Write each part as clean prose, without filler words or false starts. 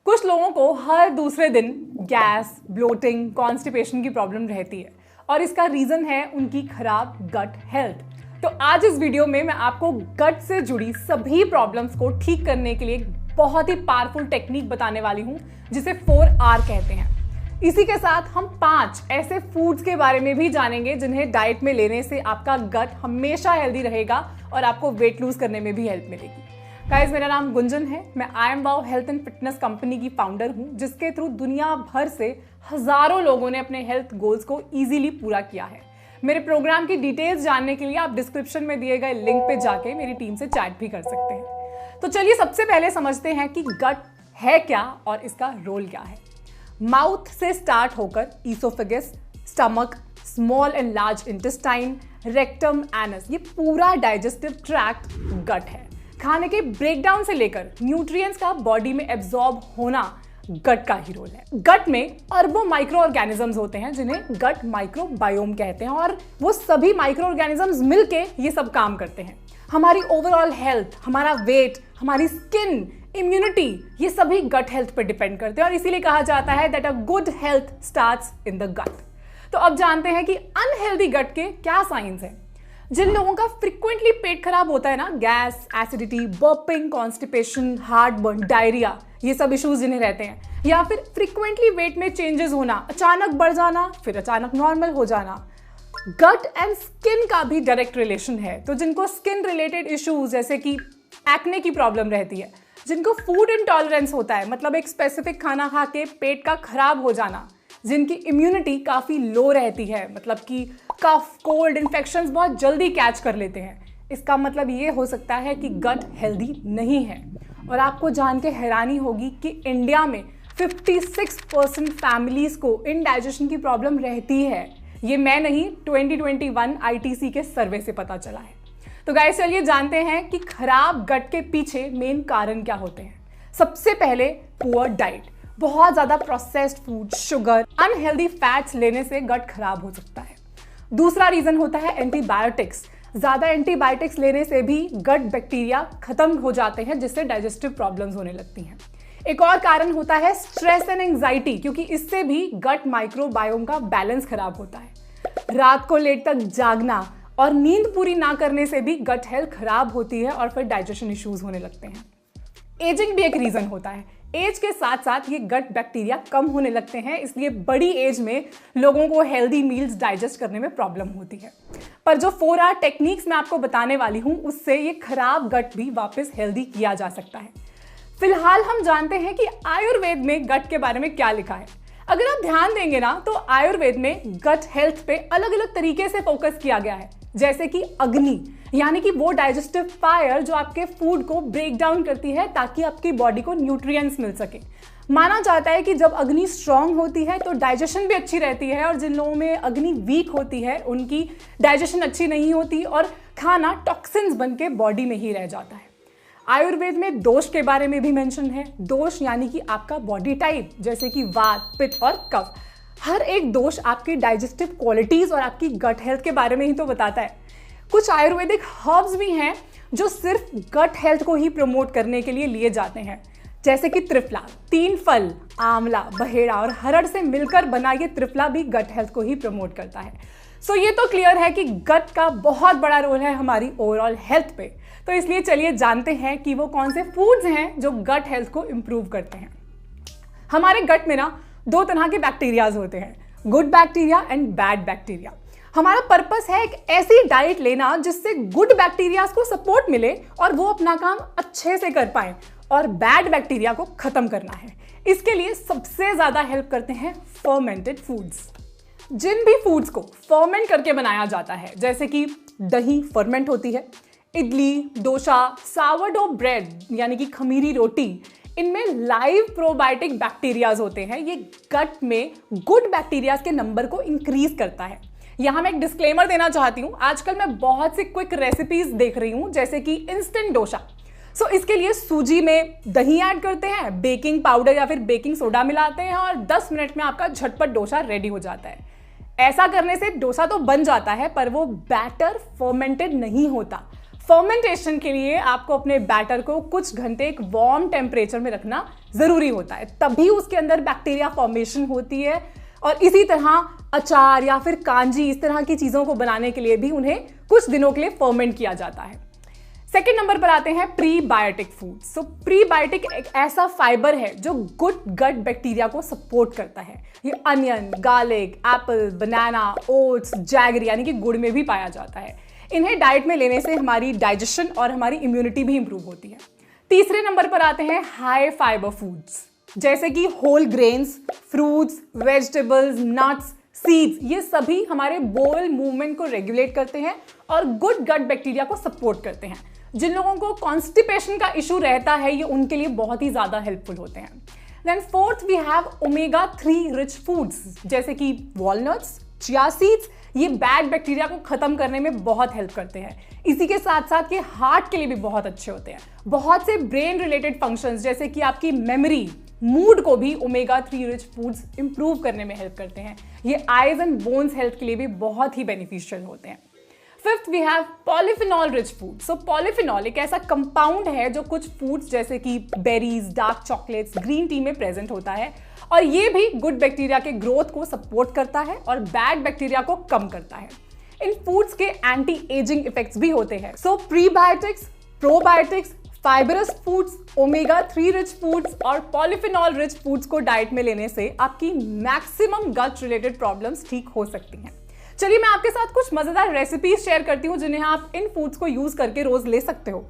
कुछ लोगों को हर दूसरे दिन गैस, ब्लोटिंग, कॉन्स्टिपेशन की प्रॉब्लम रहती है और इसका रीजन है उनकी खराब गट हेल्थ। तो आज इस वीडियो में मैं आपको गट से जुड़ी सभी प्रॉब्लम्स को ठीक करने के लिए बहुत ही पावरफुल टेक्निक बताने वाली हूं जिसे 4R कहते हैं। इसी के साथ हम 5 ऐसे फूड्स के बारे में भी जानेंगे जिन्हें डाइट में लेने से आपका गट हमेशा हेल्दी रहेगा और आपको वेट लूज करने में भी हेल्प मिलेगी। गाइस, मेरा नाम गुंजन है। मैं I am wow health and fitness company की फाउंडर हूं जिसके थ्रू दुनिया भर से हजारों लोगों ने अपने हेल्थ गोल्स को इजीली पूरा किया है। मेरे प्रोग्राम की डिटेल्स जानने के लिए आप डिस्क्रिप्शन में दिए गए लिंक पे जाके मेरी टीम से चैट भी कर सकते हैं। तो चलिए सबसे पहले समझते हैं कि गट है क्या और इसका रोल क्या है। माउथ से स्टार्ट होकर oesophagus, stomach, small and large intestine, rectum, anus, ये पूरा डाइजेस्टिव ट्रैक्ट गट है। खाने के ब्रेकडाउन से लेकर न्यूट्रिएंट्स का बॉडी में एब्जॉर्ब होना गट का ही रोल है। गट में अरबों माइक्रो ऑर्गेनिजम्स होते हैं जिन्हें गट माइक्रोबायोम कहते हैं और वो सभी माइक्रो ऑर्गेनिजम्स मिलके ये सब काम करते हैं। हमारी ओवरऑल हेल्थ, हमारा वेट, हमारी स्किन, इम्यूनिटी, ये सभी गट हेल्थ पर डिपेंड करते हैं और इसीलिए कहा जाता है that a good health starts in the gut. तो अब जानते हैं कि अनहेल्दी गट के क्या साइंस हैं। जिन लोगों का फ्रीक्वेंटली पेट खराब होता है ना, gas, acidity, burping, constipation, heartburn, diarrhoea, ये सब इश्यूज जिन्हें रहते हैं, या फिर फ्रीक्वेंटली वेट में चेंजेस होना, अचानक बढ़ जाना फिर अचानक नॉर्मल हो जाना, गट एंड स्किन का भी डायरेक्ट रिलेशन है। तो जिनको स्किन रिलेटेड इश्यूज जैसे कि एक्ने की प्रॉब्लम रहती है, जिनको फूड इंटॉलरेंस होता है, मतलब एक स्पेसिफिक खाना खा के पेट का खराब हो जाना, जिनकी इम्यूनिटी काफ़ी लो रहती है, मतलब कि कफ, कोल्ड, इन्फेक्शंस बहुत जल्दी कैच कर लेते हैं, इसका मतलब ये हो सकता है कि गट हेल्दी नहीं है। और आपको जान के हैरानी होगी कि इंडिया में 56% फैमिलीज को इंडाइजेशन की प्रॉब्लम रहती है। ये मैं नहीं, 2021 ITC के सर्वे से पता चला है। तो गाइस, चलिए जानते हैं कि खराब गट के पीछे मेन कारण क्या होते हैं। सबसे पहले पुअर डाइट। बहुत ज्यादा processed food, sugar, unhealthy fats लेने से गट खराब हो सकता है। दूसरा रीजन होता है एंटीबायोटिक्स। ज्यादा एंटीबायोटिक्स लेने से भी गट बैक्टीरिया खत्म हो जाते हैं जिससे डाइजेस्टिव प्रॉब्लम्स होने लगती हैं। एक और कारण होता है स्ट्रेस एंड एंजाइटी, क्योंकि इससे भी गट माइक्रोबायोम का बैलेंस खराब होता है। रात को लेट तक जागना और नींद पूरी ना करने से भी गट हेल्थ खराब होती है और फिर डाइजेशन इश्यूज होने लगते हैं। एजिंग भी एक रीजन होता है। एज के साथ साथ ये गट बैक्टीरिया कम होने लगते हैं, इसलिए बड़ी एज में लोगों को हेल्दी मील्स डाइजेस्ट करने में प्रॉब्लम होती है। पर जो 4R टेक्निक्स मैं आपको बताने वाली हूं उससे ये खराब गट भी वापस हेल्दी किया जा सकता है। फिलहाल हम जानते हैं कि आयुर्वेद में गट के बारे में क्या लिखा है। अगर आप ध्यान देंगे ना तो आयुर्वेद में गट हेल्थ पे अलग अलग तरीके से फोकस किया गया है, जैसे कि अग्नि, यानी कि वो डाइजेस्टिव फायर जो आपके फूड को ब्रेक डाउन करती है ताकि आपकी बॉडी को न्यूट्रिएंट्स मिल सके। माना जाता है कि जब अग्नि स्ट्रांग होती है तो डाइजेशन भी अच्छी रहती है और जिन लोगों में अग्नि वीक होती है उनकी डाइजेशन अच्छी नहीं होती और खाना टॉक्सिन्स बन के बॉडी में ही रह जाता है। आयुर्वेद में दोष के बारे में भी मेंशन है। दोष यानी कि आपका बॉडी टाइप, जैसे कि वात, पित्त और कफ। हर एक दोष आपकी डाइजेस्टिव क्वालिटीज और आपकी गट हेल्थ के बारे में ही तो बताता है। कुछ आयुर्वेदिक हर्ब्स भी हैं जो सिर्फ गट हेल्थ को ही प्रमोट करने के लिए लिए जाते हैं, जैसे कि त्रिफला। 3 फल, आंवला, बहेड़ा और हरड़ से मिलकर बना ये त्रिफला भी गट हेल्थ को ही प्रमोट करता है। सो ये तो क्लियर है कि गट का बहुत बड़ा रोल है हमारी ओवरऑल हेल्थ पे। तो इसलिए चलिए जानते हैं कि वो कौन से फूड्स हैं जो गट हेल्थ को इंप्रूव करते हैं। हमारे गट में ना 2 तरह के बैक्टीरियाज होते हैं, good bacteria and bad bacteria. हमारा पर्पस है एक ऐसी डाइट लेना जिससे गुड बैक्टीरियाज को सपोर्ट मिले और वो अपना काम अच्छे से कर पाए, और बैड बैक्टीरिया को खत्म करना है। इसके लिए सबसे ज्यादा हेल्प करते हैं फर्मेंटेड फूड्स। जिन भी फूड्स को फर्मेंट करके बनाया जाता है, जैसे कि दही फर्मेंट होती है, इडली, डोसा, सावरडो ब्रेड यानी कि खमीरी रोटी, इनमें लाइव प्रोबायोटिक बैक्टीरियाज होते हैं। ये गट में गुड बैक्टीरियाज के नंबर को इंक्रीज करता है। यहां मैं एक डिस्क्लेमर देना चाहती हूं, आजकल मैं बहुत सी क्विक रेसिपीज देख रही हूं जैसे कि इंस्टेंट डोसा। सो इसके लिए सूजी में दही ऐड करते हैं, बेकिंग पाउडर या फिर बेकिंग सोडा मिलाते हैं और 10 मिनट में आपका झटपट डोसा रेडी हो जाता है। ऐसा करने से डोसा तो बन जाता है पर वो बैटर फर्मेंटेड नहीं होता। फर्मेंटेशन के लिए आपको अपने बैटर को कुछ घंटे एक वार्म टेम्परेचर में रखना जरूरी होता है, तभी उसके अंदर बैक्टीरिया फॉर्मेशन होती है। और इसी तरह अचार या फिर कांजी, इस तरह की चीजों को बनाने के लिए भी उन्हें कुछ दिनों के लिए फर्मेंट किया जाता है। सेकेंड नंबर पर आते हैं प्रीबायोटिक फूड। सो प्रीबायोटिक एक ऐसा फाइबर है जो गुड गट बैक्टीरिया को सपोर्ट करता है। ये अनियन, गार्लिक, एप्पल, बनाना, ओट्स, जैगरी यानी कि गुड़ में भी पाया जाता है। इन्हें डाइट में लेने से हमारी डाइजेशन और हमारी इम्यूनिटी भी इंप्रूव होती है। तीसरे नंबर पर आते हैं हाई फाइबर फूड्स, जैसे कि whole grains, fruits, vegetables, nuts, seeds. ये सभी हमारे बोल मूवमेंट को रेगुलेट करते हैं और गुड गट बैक्टीरिया को सपोर्ट करते हैं। जिन लोगों को कॉन्स्टिपेशन का इशू रहता है, ये उनके लिए बहुत ही ज्यादा हेल्पफुल होते हैं। Then fourth we have omega 3 rich foods, जैसे कि वॉलनट्स, चिया सीड्स। ये बैड बैक्टीरिया को खत्म करने में बहुत हेल्प करते हैं। इसी के साथ साथ ये हार्ट के लिए भी बहुत अच्छे होते हैं। बहुत से ब्रेन रिलेटेड फंक्शंस जैसे कि आपकी मेमोरी, मूड को भी ओमेगा 3 रिच फूड्स इंप्रूव करने में हेल्प करते हैं। ये आईज एंड बोन्स हेल्थ के लिए भी बहुत ही बेनिफिशियल होते हैं। Fifth we have polyphenol rich food. So polyphenol एक ऐसा कंपाउंड है जो कुछ फूड्स जैसे कि berries, dark chocolates, green tea में प्रेजेंट होता है और ये भी गुड बैक्टीरिया के ग्रोथ को सपोर्ट करता है और बैड बैक्टीरिया को कम करता है। इन फूड्स के एंटी एजिंग इफेक्ट्स भी होते हैं। So prebiotics, probiotics, fibrous foods, omega 3 rich foods और पॉलीफिनॉल रिच फूड्स को डाइट में लेने से आपकी मैक्सिमम गट रिलेटेड प्रॉब्लम्स ठीक हो सकती हैं। चलिए मैं आपके साथ कुछ मजेदार रेसिपीज शेयर करती हूँ जिन्हें आप इन फूड्स को यूज करके रोज ले सकते हो।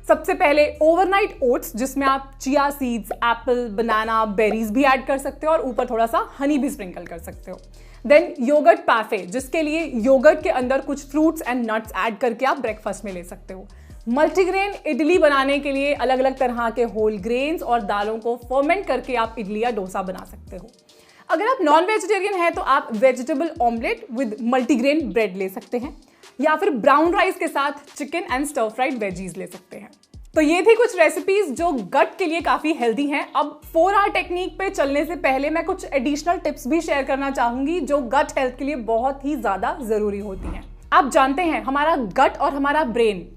सबसे पहले ओवरनाइट ओट्स, जिसमें आप चिया सीड्स, एप्पल, बनाना, बेरीज भी ऐड कर सकते हो और ऊपर थोड़ा सा हनी भी स्प्रिंकल कर सकते हो। देन योगर्ट पैफे, जिसके लिए योगर्ट के अंदर कुछ फ्रूट्स एंड नट्स ऐड करके आप ब्रेकफास्ट में ले सकते हो। मल्टीग्रेन इडली बनाने के लिए अलग अलग तरह के होल ग्रेन्स और दालों को फर्मेंट करके आप इडली या डोसा बना सकते हो। अगर आप नॉन वेजिटेरियन हैं तो आप vegetable omelette with multigrain bread ले सकते हैं या फिर ब्राउन राइस के साथ chicken and stir fried veggies ले सकते हैं। तो ये थी कुछ रेसिपीज जो गट के लिए काफी हेल्दी हैं। अब 4R टेक्निक पे चलने से पहले मैं कुछ एडिशनल टिप्स भी शेयर करना चाहूंगी जो गट हेल्थ के लिए बहुत ही ज्यादा जरूरी होती हैं। आप जानते हैं हमारा गट और हमारा ब्रेन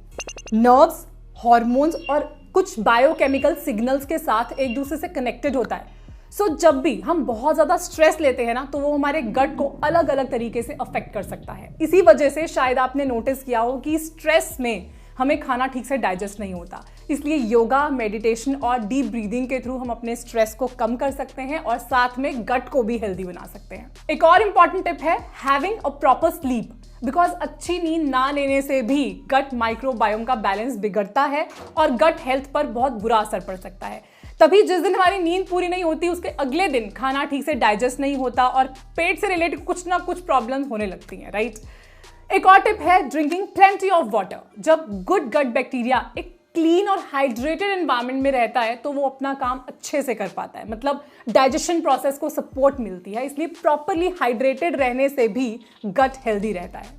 नर्व्स, हॉर्मोन्स और कुछ बायोकेमिकल सिग्नल्स के साथ एक दूसरे से कनेक्टेड होता है। सो जब भी हम बहुत ज़्यादा स्ट्रेस लेते हैं ना, तो वो हमारे गट को अलग अलग तरीके से अफेक्ट कर सकता है। इसी वजह से शायद आपने नोटिस किया हो कि स्ट्रेस में हमें खाना ठीक से डाइजेस्ट नहीं होता। इसलिए योगा, मेडिटेशन और डीप ब्रीदिंग के थ्रू हम अपने स्ट्रेस को कम कर सकते हैं और साथ में गट को भी हेल्दी बना सकते हैं। एक और इंपॉर्टेंट टिप है having a proper sleep, because अच्छी नींद ना लेने से भी गट माइक्रोबायोम का बैलेंस बिगड़ता है और गट हेल्थ पर बहुत बुरा असर पड़ सकता है। तभी जिस दिन हमारी नींद पूरी नहीं होती उसके अगले दिन खाना ठीक से डाइजेस्ट नहीं होता और पेट से रिलेटेड कुछ ना कुछ प्रॉब्लम्स होने लगती हैं, राइट। एक और टिप है ड्रिंकिंग प्लेंटी ऑफ वाटर। जब गुड गट बैक्टीरिया एक क्लीन और हाइड्रेटेड एनवायरनमेंट में रहता है तो वो अपना काम अच्छे से कर पाता है, मतलब डाइजेशन प्रोसेस को सपोर्ट मिलती है। इसलिए प्रॉपरली हाइड्रेटेड रहने से भी गट हेल्दी रहता है।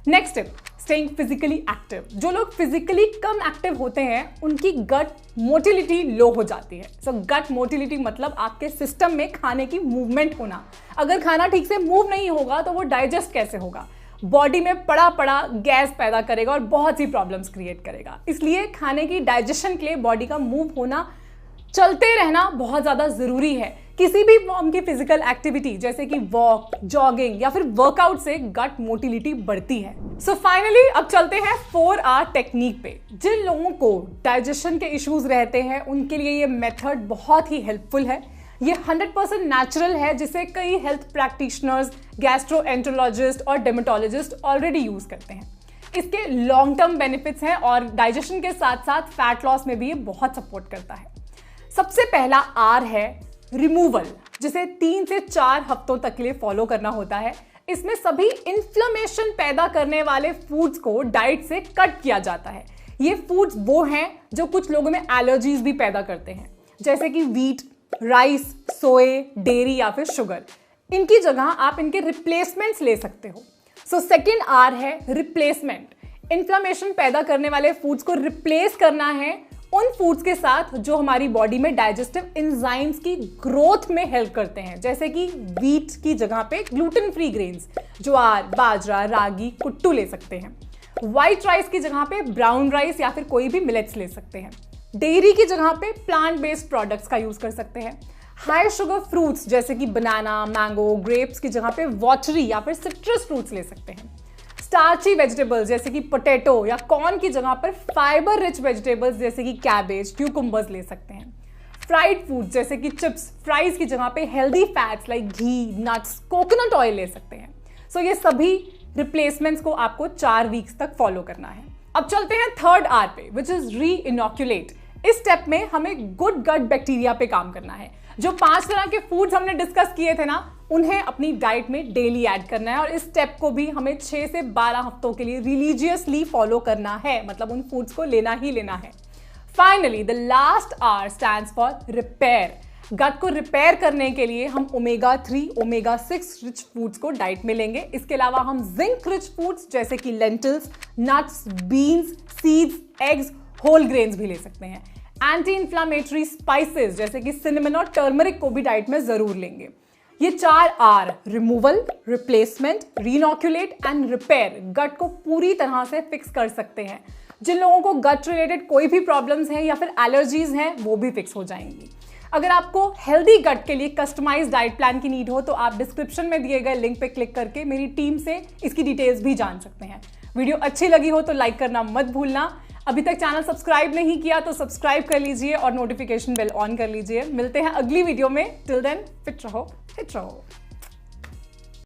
Next tip, staying physically active. जो लोग फिजिकली कम एक्टिव होते हैं उनकी गट मोटिलिटी लो हो जाती है। सो गट मोटिलिटी मतलब आपके सिस्टम में खाने की मूवमेंट होना। अगर खाना ठीक से मूव नहीं होगा तो वो डाइजेस्ट कैसे होगा, बॉडी में पड़ा पड़ा गैस पैदा करेगा और बहुत सी प्रॉब्लम्स क्रिएट करेगा। इसलिए खाने की डाइजेशन के लिए बॉडी का मूव होना, चलते रहना बहुत ज़्यादा ज़रूरी है। किसी भी फॉर्म की फिजिकल एक्टिविटी जैसे कि वॉक, जॉगिंग या फिर वर्कआउट से गट मोटिलिटी बढ़ती है। सो फाइनली अब चलते हैं 4R टेक्निक पे। जिन लोगों को डाइजेशन के इश्यूज रहते हैं उनके लिए ये मेथड बहुत ही हेल्पफुल है। ये 100% नेचुरल है जिसे कई हेल्थ प्रैक्टिशनर्स, गैस्ट्रोएंटरोलॉजिस्ट और डेमेटोलॉजिस्ट ऑलरेडी यूज करते हैं। इसके लॉन्ग टर्म बेनिफिट्स हैं और डाइजेशन के साथ साथ फैट लॉस में भी ये बहुत सपोर्ट करता है। सबसे पहला R है रिमूवल, जिसे 3 से 4 हफ्तों तक के लिए फॉलो करना होता है। इसमें सभी इन्फ्लेमेशन पैदा करने वाले फूड्स को डाइट से कट किया जाता है। ये फूड्स वो हैं जो कुछ लोगों में एलर्जीज भी पैदा करते हैं, जैसे कि वीट, राइस, सोए, डेयरी या फिर शुगर। इनकी जगह आप इनके रिप्लेसमेंट्स ले सकते हो। सो सेकेंड R है रिप्लेसमेंट। इन्फ्लेमेशन पैदा करने वाले फूड्स को रिप्लेस करना है उन फूड्स के साथ जो हमारी बॉडी में डाइजेस्टिव एंजाइम्स की ग्रोथ में हेल्प करते हैं, जैसे कि वीट की जगह पे ग्लूटेन फ्री ग्रेन्स, ज्वार, बाजरा, रागी, कुट्टू ले सकते हैं। व्हाइट राइस की जगह पे ब्राउन राइस या फिर कोई भी मिलेट्स ले सकते हैं। डेयरी की जगह पे प्लांट बेस्ड प्रोडक्ट्स का यूज कर सकते हैं। हाई शुगर फ्रूट्स जैसे कि बनाना, मैंगो, ग्रेप्स की जगह पे वाटरी या फिर सिट्रस फ्रूट्स ले सकते हैं। स्टार्ची वेजिटेबल्स जैसे कि पोटैटो या कॉर्न की जगह पर फाइबर रिच वेजिटेबल्स जैसे कि कैबेज, क्यूकम्बर्स ले सकते हैं। फ्राइड फूड जैसे कि चिप्स, फ्राइज की जगह पे हेल्दी फैट्स लाइक घी, नट्स, कोकोनट ऑयल ले सकते हैं। सो ये सभी रिप्लेसमेंट्स को आपको 4 वीक्स तक फॉलो करना है। अब चलते हैं थर्ड आर पे, विच इज री इनोक्यूलेट। इस स्टेप में हमें गुड गट बैक्टीरिया पे काम करना है। जो 5 तरह के फूड्स हमने डिस्कस किए थे ना, उन्हें अपनी डाइट में डेली ऐड करना है और इस स्टेप को भी हमें 6 से 12 हफ्तों के लिए रिलीजियसली फॉलो करना है, मतलब उन फूड्स को लेना ही लेना है। Finally the last R stands for repair. Gut को रिपेयर करने के लिए हम ओमेगा 3, ओमेगा 6 रिच फूड्स को डाइट में लेंगे। इसके अलावा हम जिंक रिच फूड्स जैसे कि lentils, nuts, beans, seeds, eggs, whole grains भी ले सकते हैं। एंटी इंफ्लामेटरी स्पाइसेस जैसे कि सिनेमन और टर्मरिक को भी डाइट में जरूर लेंगे। ये 4 R, removal, replacement, reinoculate and repair, gut को पूरी तरह से फिक्स कर सकते हैं। जिन लोगों को गट रिलेटेड कोई भी प्रॉब्लम्स हैं या फिर एलर्जीज हैं, वो भी फिक्स हो जाएंगी। अगर आपको हेल्दी गट के लिए कस्टमाइज्ड डाइट प्लान की नीड हो तो आप डिस्क्रिप्शन में दिए गए लिंक पे क्लिक करके मेरी टीम से इसकी डिटेल्स भी जान सकते हैं। वीडियो अच्छी लगी हो तो लाइक करना मत भूलना। अभी तक चैनल सब्सक्राइब नहीं किया तो सब्सक्राइब कर लीजिए और नोटिफिकेशन बेल ऑन कर लीजिए। मिलते हैं अगली वीडियो में। टिल देन फिट रहो, हिट रहो।